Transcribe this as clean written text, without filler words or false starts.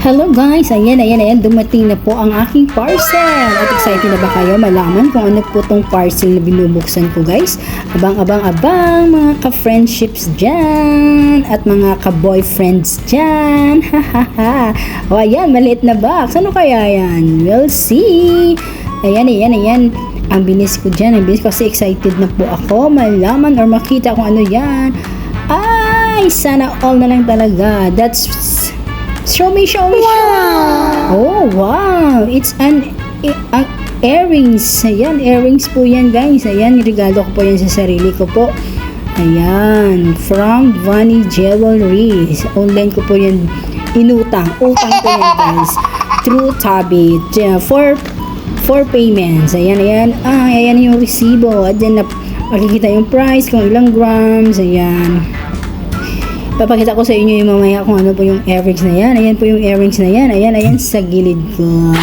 Hello guys, ayan, dumating na po ang aking parcel. At excited na ba kayo malaman kung ano po tong parcel na binubuksan ko guys? Abang mga ka-friendships dyan at mga ka-boyfriends dyan. O ayan, maliit na box. Ano kaya yan? We'll see. Ayan. Ang bilis ko dyan, kasi excited na po ako malaman or makita kung ano yan. Ay, sana all na lang talaga. Show me. Wow! Oh, wow! It's an earrings. Ayan, earrings po yan, guys. Ayan, regalo ko po yan sa sarili ko po. Ayan, from Vani Jewelry. Online ko po yan inutang. Utang po yan, guys. Through Tabit. For payments. Ayan. Ayan yung resibo. At then, makikita yung price, kung ilang grams. Ayan. Papakita ko sa inyo yung mamaya kung ano po yung earrings na yan. Ayan po yung earrings na yan. Ayan sa gilid ko.